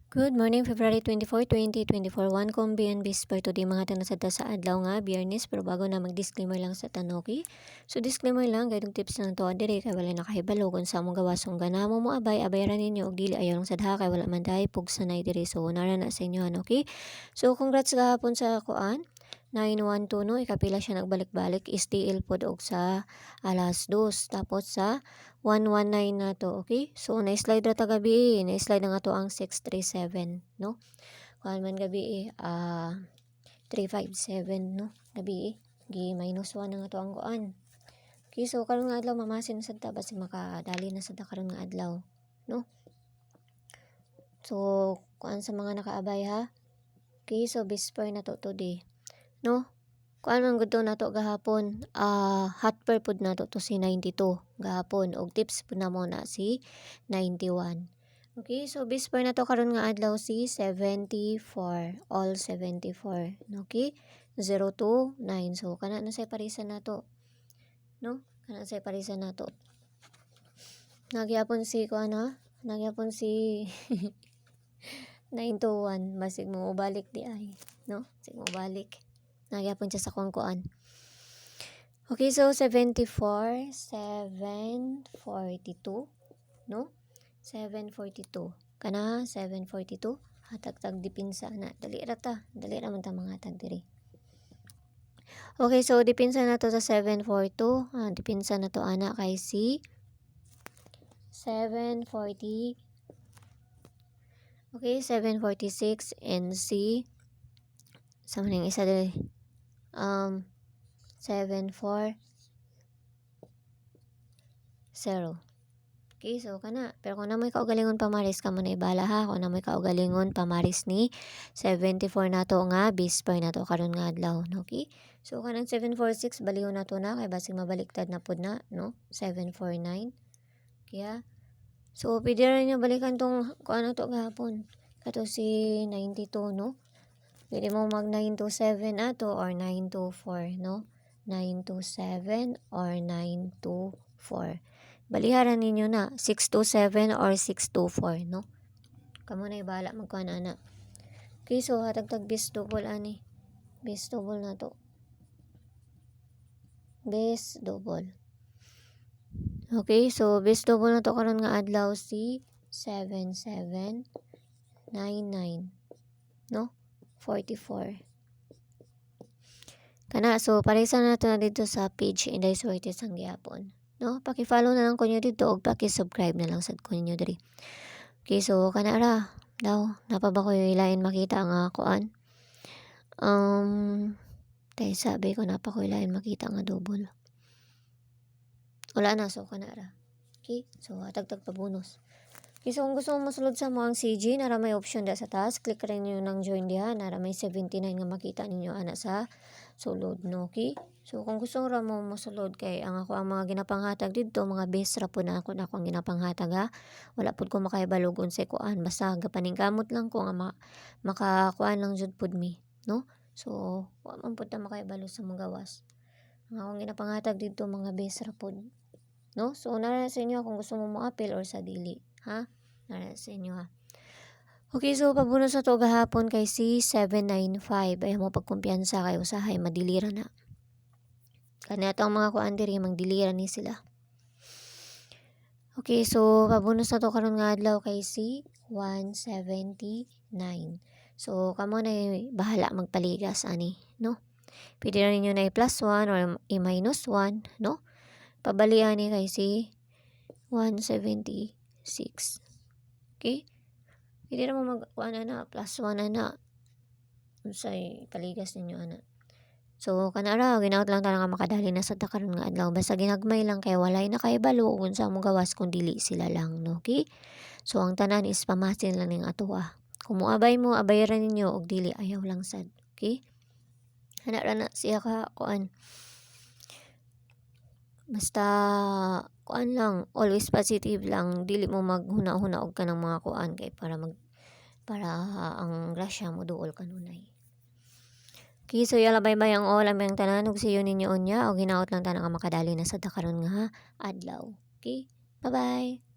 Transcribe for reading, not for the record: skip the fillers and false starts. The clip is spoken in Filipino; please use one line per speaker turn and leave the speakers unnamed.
Good morning, February 24, 2024. One kombi and bis for today mga tanasada sa adlaw nga, Biyernes. Pero bago na mag-disclaimer lang sa tanoki. So disclaimer lang, gayong tips lang to dire kay wala nakahibalo kung sa mong gawasong ganamo mo abay ra ninyo og dili ayaw lang sadha kay wala man dai pugsa na dire. So nara na sa inyo okay. So congrats gahapon sa kuan. 912 no, ikapila siya nagbalik-balik, STL pod og sa alas 2. Tapos sa 119 na to, okay? So, na-slide ra ta gabi, na-slide na nga to ang 637, no? Kuhan man gabi, 357, no? Gabi, gi-minus 1 na nga to ang kuan. Okay, so, karon nga adlaw, mamasin sa ta, basi makadali na sa ta karon nga adlaw, no? So, kuan sa mga nakaabay ha? Okay, so, bisper na to today, no? Kuan man gud to nato gahapon, hot per pud nato to si 92 gahapon og tips pud na mo na si 91. Okay, so bisper na to karon nga adlaw si 74, all 74. Okay? 029. So kana na say parisan nato. No? Kana say parisan nato. Nagyapon si kuan ha? Nagyapon si 921 basig mo balik di ay, no? Sig mo balik. Nagyapon siya sa kuan. Okay, so 74, 742, no? 742. Kana 742. Hatag-tag dipinsa na. Dali ra man ta mga tag diri. Okay, so dipinsa na to sa 742. Dipinsa na to ana kay si 740. Okay, 746 and si sa maning isa diri. 740. Okay, so kana. Pero kung namoy kaugalingon pamaris ka mo na ibala ha. Kung namoy kaugalingon pamaris ni 74 na to nga bisper na to karon nga adlaw. Okay? So kanang 746 balihon na to na kay basig mabaliktad na pud na, no? 749. Kaya so pwede rin nyo balikan tong kung ano to gahapon. Kato si 92, no? Pwede mo mag 927 ato or 924, no? 927 or 924. Baliharan ninyo na 627 or 624, no? Kamo na ibala magkuha na. Okay, so hatag bis double ani. Bis double na to. Bis double. Okay, so bis double na to karon nga adlaw si 7799, no? 44. Kana, so parisan na to na dito sa page Inday Suerte sang gihapon. No? Paki-follow na lang ko nyo dito o paki-subscribe na lang sad ko nyo diri. Okay, so kana ra. Daw, napaba ko yung ilain makita nga kuan. Dahil sabi ko napa ko ilain makita nga double. Wala na, so kana ra. Okay, so hatag-tag pa bonus. Okay, so kung gusto mo masulod sa mo ang CG, nara may option da sa taas. Click rin nyo ng join diha. Nara may 79 nga makita ninyo ana sa sulod, no? Okay? So kung gusto ra mo masulod kay ang ako ang mga ginapanghatag dito, mga best ra po na ako akong ginapanghatag ha. Wala pud ko makahibalo unsay kuan. Basta gapaningkamot lang ko nga makakuan lang jud pud mi, no? So, wa man pud ta makahibalo sa mga gawas. Ang akong ginapanghatag dito mga best ra pud. No? So, nara sa inyo kung gusto mo mo-appeal or sa dili. Ha? Nara sa inyo ha. Okay, so pabunos sa to gahapon kay si 795. Ay mo pagkumpiyansa kay usahay madilira na. Kanya ang mga kuan diri magdilira ni sila. Okay, so pabunos na to karon nga adlaw kay si 179. So kamo na bahala magpaligas ani, no? Pwede na ninyo na i-plus 1 or i-minus 1, no? Pabalian ni kay si 176. Okay? Pwede na mo mag-1 na, plus 1 na. Unsay paligas ninyo ana. So kanara ginaot lang ta nga makadali na sa takaron nga adlaw. Basta ginagmay lang kay walay na kay balo unsa mo gawas kung dili sila lang, no? Okay? So ang tanan is pamasin lang ning atoa. Kung moabay mo, abayaran ninyo og dili ayaw lang sad. Okay? Hana ra na siya ka kuan. Basta kuan lang, always positive lang, dili mo maghuna-hunaog ka ng mga kuan kay para ang grasya mo duol kanunay. Okay, so yala bye-bye ang all ang tanan ug siyo ninyo unya og hinaot lang ta nga makadali na sa takaron nga adlaw. Okay? Bye-bye.